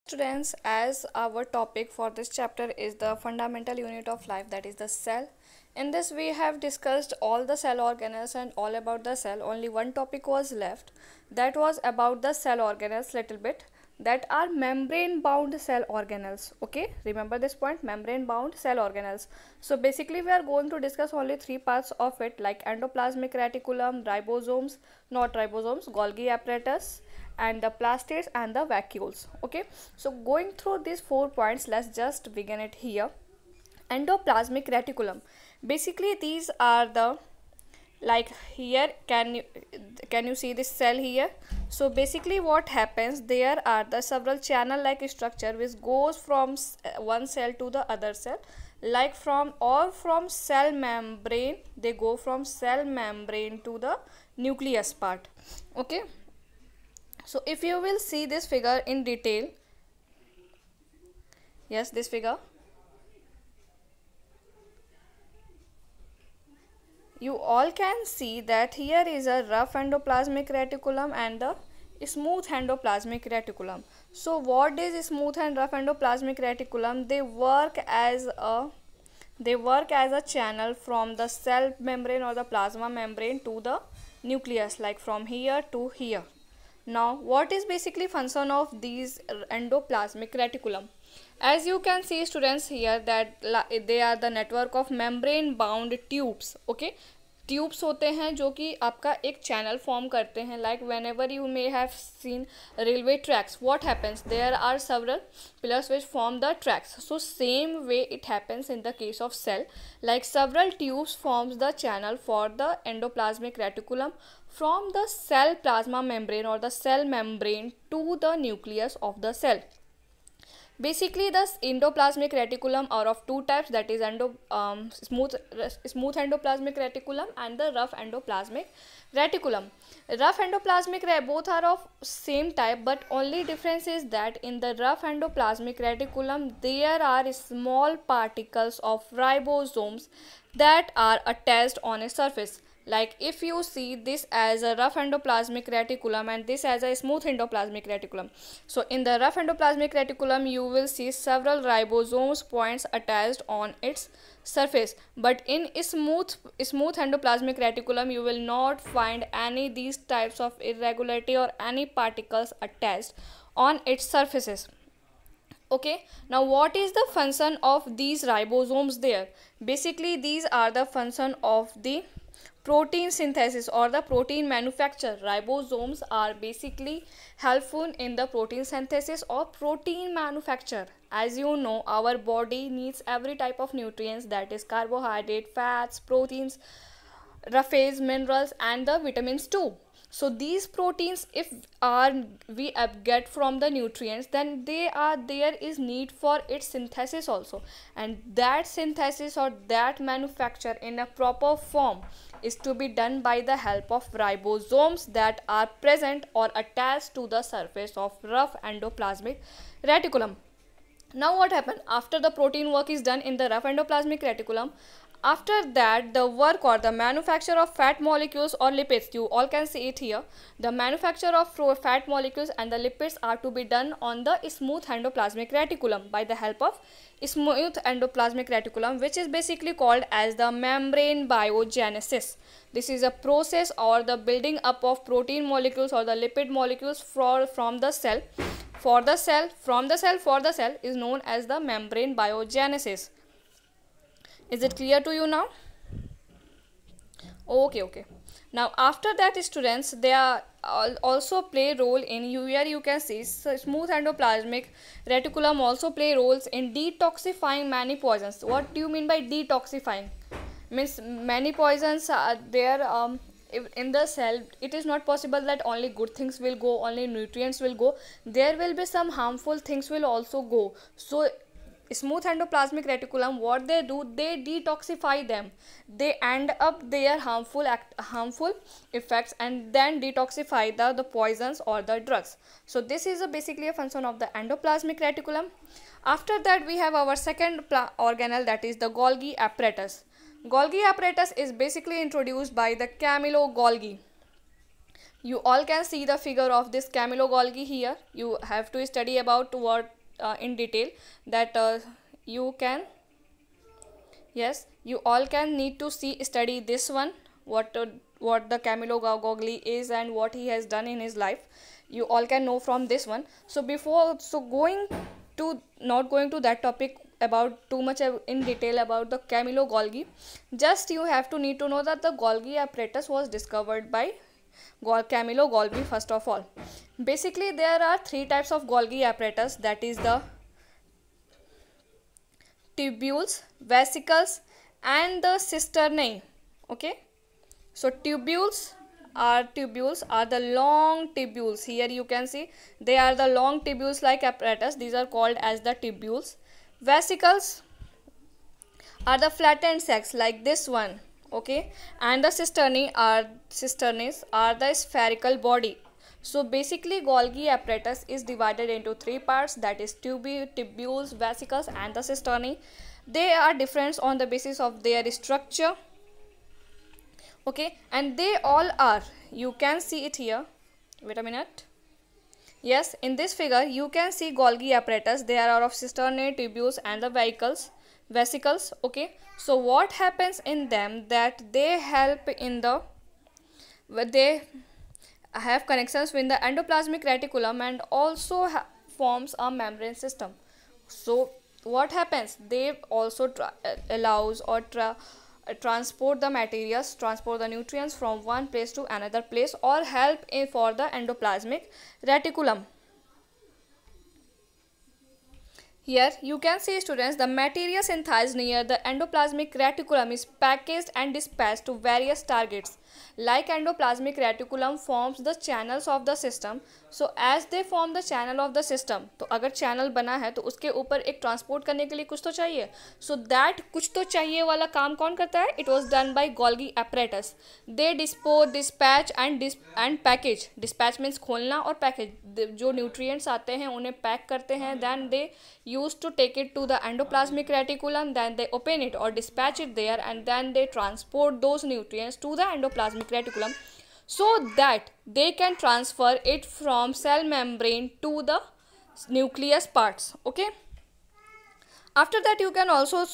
Students, as our topic for this chapter is the fundamental unit of life, that is the cell. In this we have discussed all the cell organelles and all about the cell. Only one topic was left, that was about the cell organelles little bit, that are membrane bound cell organelles. Okay, remember this point, membrane bound cell organelles. So basically we are going to discuss only three parts of it, like endoplasmic reticulum, ribosomes, not ribosomes, Golgi apparatus, and the plastids and the vacuoles. Okay, so going through these 4 points, let's just begin it here. Endoplasmic reticulum, basically these are the, like here, can you see this cell here? So basically what happens, there are the several channel like structure which goes from one cell to the other cell, like from cell membrane, they go from cell membrane to the nucleus part. Okay, so if you will see this figure in detail, yes, this figure, you all can see that here is a rough endoplasmic reticulum and the smooth endoplasmic reticulum. So what is smooth and rough endoplasmic reticulum? They work as a channel from the cell membrane or the plasma membrane to the nucleus, like from here to here. Now what is basically function of these endoplasmic reticulum? As you can see students here, that they are the network of membrane bound tubes. Okay, tubes होते हैं जो कि आपका एक channel form करते हैं, like whenever you may have seen railway tracks, what happens, there are several pillars which form the tracks. So same way it happens in the case of cell, like several tubes forms the channel for the endoplasmic reticulum from the cell plasma membrane or the cell membrane to the nucleus of the cell. Basically the endoplasmic reticulum are of two types, that is smooth endoplasmic reticulum and the rough endoplasmic reticulum. Rough endoplasmic both are of same type, but only difference is that in the rough endoplasmic reticulum there are small particles of ribosomes that are attached on a surface. Like if you see this as a rough endoplasmic reticulum and this as a smooth endoplasmic reticulum, so in the rough endoplasmic reticulum you will see several ribosomes points attached on its surface, but in smooth endoplasmic reticulum you will not find any these types of irregularity or any particles attached on its surfaces. Okay, now what is the function of these ribosomes there? Basically these are the function of the protein synthesis or the protein manufacture. Ribosomes are basically helpful in the protein synthesis or protein manufacture. As you know, our body needs every type of nutrients, that is carbohydrate, fats, proteins, roughage, minerals and the vitamins too. So these proteins, if we get from the nutrients, then there is need for its synthesis also, and that synthesis or that manufacture in a proper form is to be done by the help of ribosomes that are present or attached to the surface of rough endoplasmic reticulum. Now what happens after the protein work is done in the rough endoplasmic reticulum? After that, the work or the manufacture of fat molecules or lipids, you all can see it here, the manufacture of fat molecules and the lipids are to be done on the smooth endoplasmic reticulum by the help of smooth endoplasmic reticulum, which is basically called as the membrane biogenesis. This is a process or the building up of protein molecules or the lipid molecules from the cell for the cell is known as the membrane biogenesis. Is it clear to you now? Okay. Now after that students, they are also play role in here you can see smooth endoplasmic reticulum also play roles in detoxifying many poisons. What do you mean by detoxifying? Means many poisons are there in the cell. It is not possible that only good things will go, only nutrients will go, there will be some harmful things will also go. So smooth endoplasmic reticulum, what they do, they detoxify them, they end up their harmful effects and then detoxify the poisons or the drugs. So this is basically a function of the endoplasmic reticulum. After that we have our second organelle, that is the Golgi apparatus. Golgi apparatus is basically introduced by the Camillo Golgi. You all can see the figure of this Camillo Golgi here. You have to study about what in detail that you can, yes, you all can need to study this one, what the Camillo Gogli is and what he has done in his life. You all can know from this one. So not going to that topic about too much in detail about the Camillo Golgi, just you have to need to know that the Golgi apparatus was discovered by Camillo Golgi first of all. Basically there are three types of Golgi apparatus, that is the tubules, vesicles and the cisternae. Okay, so tubules are the long tubules. Here you can see they are the long tubules like apparatus, these are called as the tubules. Vesicles are the flattened sacs like this one. Okay, and the cisternae are the spherical body. So basically Golgi apparatus is divided into three parts, that is tubules, vesicles and the cisternae. They are different on the basis of their structure. Okay, and they all are, you can see it here, wait a minute, yes, in this figure you can see Golgi apparatus. They are of cisternae, tubules and the vesicles. Okay, so what happens in them, that they help in the, they have connections with the endoplasmic reticulum and also forms a membrane system. So what happens, they also allows or transport the materials, transport the nutrients from one place to another place, or help for the endoplasmic reticulum. Here you can see, students, the material synthesized near the endoplasmic reticulum is packaged and dispatched to various targets. Like endoplasmic reticulum forms the channels of the system. So as they form the channel of the system, तो अगर channel बना है तो उसके ऊपर एक transport करने के लिए कुछ तो चाहिए. So that कुछ तो चाहिए वाला काम कौन करता है? It was done by Golgi apparatus. They dispatch and package. Dispatch means खोलना और package. जो nutrients आते हैं उन्हें pack करते हैं. Then they used to take it to the endoplasmic reticulum. Then they open it or dispatch it there, and then they transport those nutrients to the endoplasmic reticulum so that they can transfer it from cell membrane to the nucleus parts. Okay, after that you can also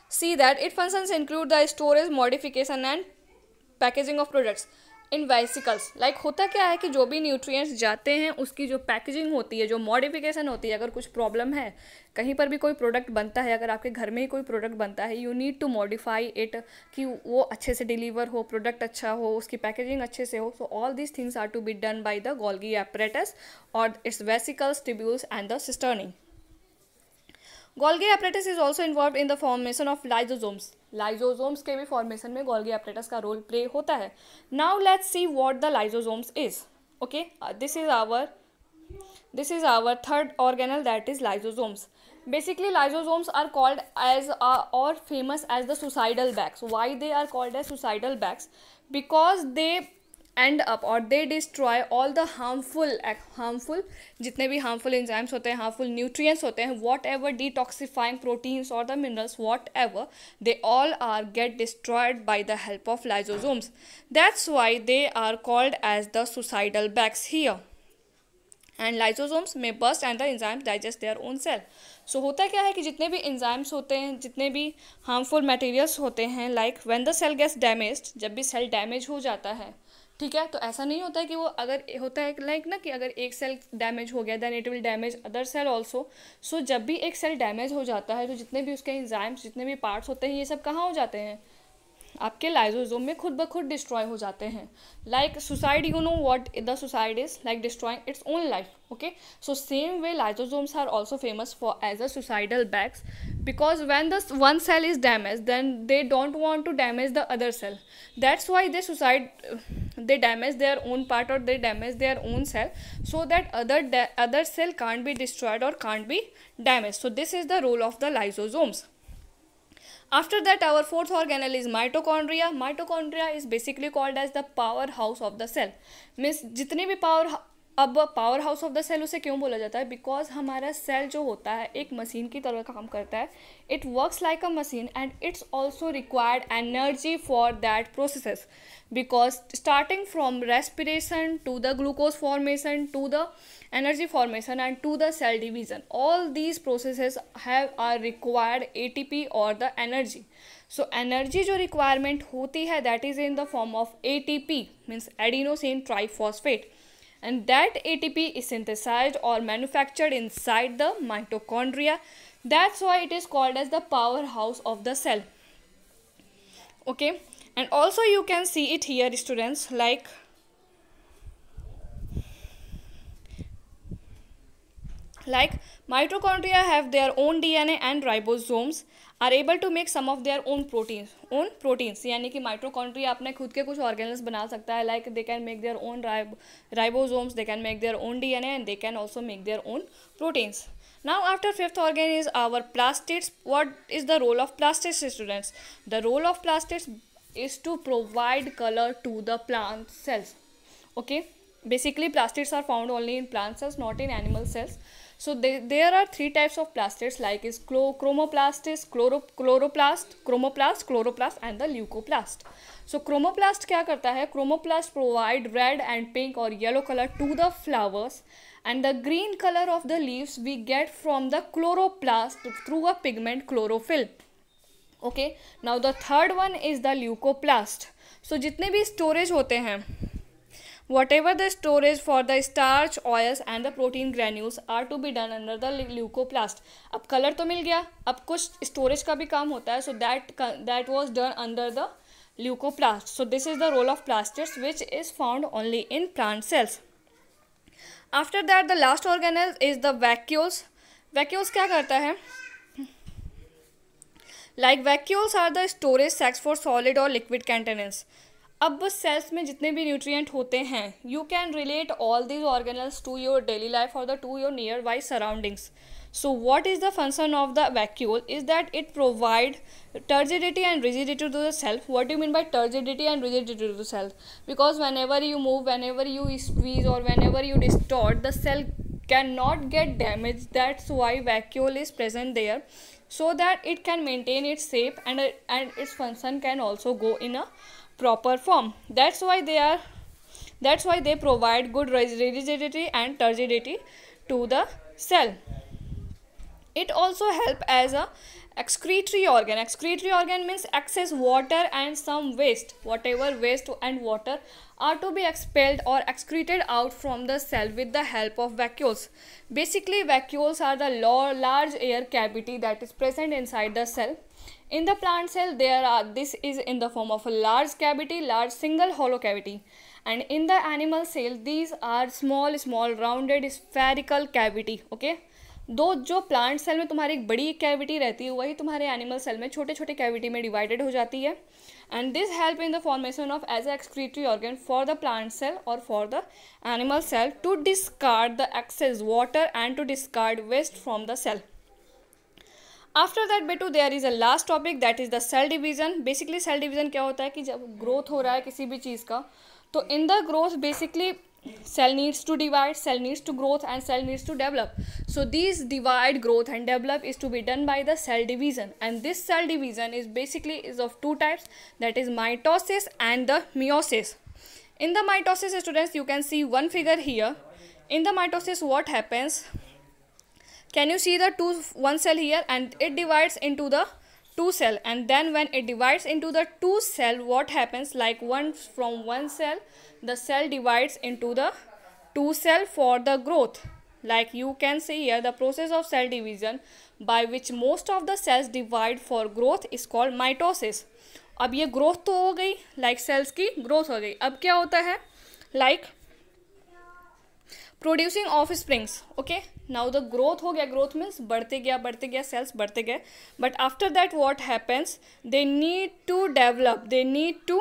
see that its functions include the storage, modification and packaging of products in vesicles. Like होता क्या है कि जो भी nutrients जाते हैं उसकी जो पैकेजिंग होती है, जो मॉडिफिकेशन होती है, अगर कुछ प्रॉब्लम है, कहीं पर भी कोई प्रोडक्ट बनता है, अगर आपके घर में ही कोई प्रोडक्ट बनता है, you need to modify it कि वो अच्छे से डिलीवर हो, प्रोडक्ट अच्छा हो, उसकी पैकेजिंग अच्छे से हो. So all these things are to be done by the Golgi apparatus और its vesicles, tubules and the cisternae. Golgi apparatus is also involved in the formation of lysosomes. Lysosomes के भी formation में Golgi apparatus का role play होता है. Now let's see what the lysosomes is. Okay, this is our third organelle, that is lysosomes. Basically lysosomes are called as or famous as the suicidal bags. Why they are called as suicidal bags? Because they end up और they destroy all the harmful जितने भी harmful enzymes होते हैं, harmful nutrients होते हैं, whatever detoxifying proteins और the minerals, whatever, they all are get destroyed by the help of lysosomes. That's why they are called as the suicidal bags here. And lysosomes में burst and the enzymes digest their own cell. So होता क्या है कि जितने भी enzymes होते हैं, जितने भी हार्मफुल मटेरियल्स होते हैं, like when the cell gets damaged, जब भी सेल डैमेज हो जाता है, ठीक है, तो ऐसा नहीं होता है कि वो, अगर होता है लाइक ना कि अगर एक सेल डैमेज हो गया then it will damage other cell also. So जब भी एक सेल डैमेज हो जाता है तो जितने भी उसके एंजाइम्स, जितने भी पार्ट्स होते हैं, ये सब कहाँ हो जाते हैं, आपके लाइजोसोम में खुद ब खुद डिस्ट्रॉय हो जाते हैं. Like suicide, you know what the suicide is, like destroying its own life. Okay, so same way lysosomes are also famous for as a suicidal bags, because when the one cell is damaged, then they don't want to damage the other cell. That's why they damage their own part or they damage their own cell, so that other cell can't be destroyed or can't be damaged. So this is the role of the lysosomes. After that, our fourth organelle is mitochondria. Mitochondria is basically called as the powerhouse of the cell. Means जितने भी अब power house of the cell उसे क्यों बोला जाता है? Because हमारा cell जो होता है एक मशीन की तरह काम करता है. It works like a machine and it's also required energy for that processes, because starting from respiration to the glucose formation to the energy formation and to the cell division, all these processes are required ATP or the energy. So energy जो requirement होती है that is in the form of ATP, means adenosine triphosphate, and that ATP is synthesized or manufactured inside the mitochondria. That's why it is called as the powerhouse of the cell. Okay, and also you can see it here, students, like mitochondria have their own DNA and ribosomes are able to make some of their own proteins. यानी कि mitochondria अपने खुद के कुछ organelles बना सकता है, like they can make their own ribosomes, they can make their own DNA, and they can also make their own proteins. Now after fifth organ is our plastids. What is the role of plastids, students? The role of plastids is to provide color to the plant cells. Okay, basically plastids are found only in plant cells, not in animal cells. So there are three types of plastids, like is chromoplast, chloroplast and the leucoplast. So chromoplast क्या करता है? Chromoplast provide red and pink or yellow color to the flowers, and the green color of the leaves we get from the chloroplast through a pigment chlorophyll. Okay, now the third one is the leucoplast. So जितने भी storage होते हैं, whatever the storage for the starch, oils and the protein granules are to be done under the leucoplast. अब colour तो मिल गया, अब कुछ storage का भी काम होता है, so that was done under the leucoplast. So this is the role of plastids, which is found only in plant cells. After that the last organelle is the vacuoles. Vacuoles क्या करता है? Like vacuoles are the storage sacs for solid or liquid containers. अब cells में जितने भी nutrient होते हैं, you can relate all these organelles to your daily life और the to your nearby surroundings. So what is the function of the vacuole is that it provide turgidity and rigidity to the cell. What do you mean by turgidity and rigidity to the cell? Because whenever you move, whenever you squeeze or whenever you distort, the cell cannot get damaged. That's why vacuole is present there, so that it can maintain its shape and its function can also go in a proper form. That's why they provide good rigidity and turgidity to the cell. It also help as a excretory organ. Excretory organ means excess water and some waste. Whatever waste and water are to be expelled or excreted out from the cell with the help of vacuoles. Basically, vacuoles are the large air cavity that is present inside the cell. In the plant cell, this is in the form of a large cavity, large single hollow cavity. And in the animal cell, these are small rounded spherical cavity. Okay. दो जो plant cell में तुम्हारी एक बड़ी cavity रहती है, वही तुम्हारे एनिमल सेल में छोटे छोटे कैविटी में डिवाइडेड हो जाती है. And this help in the formation of as excretory organ for the plant cell और for the animal cell to discard the excess water and to discard waste from the cell. After that बेटू there is a last topic, that is the cell division. Basically cell division क्या होता है कि जब growth हो रहा है किसी भी चीज़ का, तो in the growth basically cell needs to divide, cell needs to growth and cell needs to develop. So these divide, growth and develop is to be done by the cell division, and this cell division is basically of two types, that is mitosis and the meiosis. In the mitosis, students, you can see one figure here. In the mitosis, what happens? Can you see the one cell here, and it divides into the two cell, and then when it divides into the two cell, what happens? Like from one cell, the cell divides into the two cell for the growth. Like you can see here, the process of cell division by which most of the cells divide for growth is called mitosis. अब ये growth तो हो गई, like cells की growth हो गई. अब क्या होता है? Like producing offsprings. Okay, now the growth हो गया, ग्रोथ मीन्स बढ़ते गया सेल्स बढ़ते गए. But after that what happens? They need to develop, they need to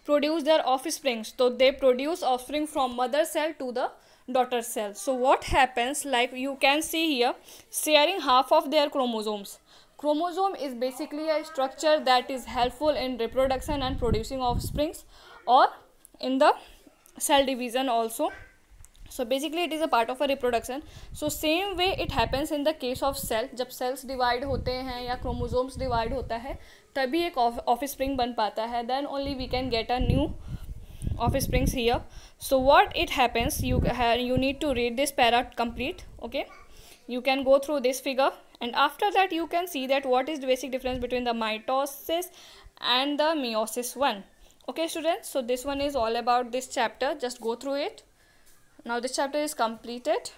produce their offsprings. तो they produce offspring from mother cell to the daughter cell. So what happens, like you can see here, sharing half of their chromosomes. Chromosome is basically a structure that is helpful in reproduction and producing offsprings, or in the cell division also. So basically it is a part of a reproduction. So same way it happens in the case of cell. जब cells divide होते हैं या chromosomes divide होता है तभी एक offspring बन पाता है. Then only we can get a new offsprings here. So what it happens, you need to read this para complete. Okay, you can go through this figure, and after that you can see that what is the basic difference between the mitosis and the meiosis one. Okay students, so this one is all about this chapter. Just go through it. Now this chapter is completed.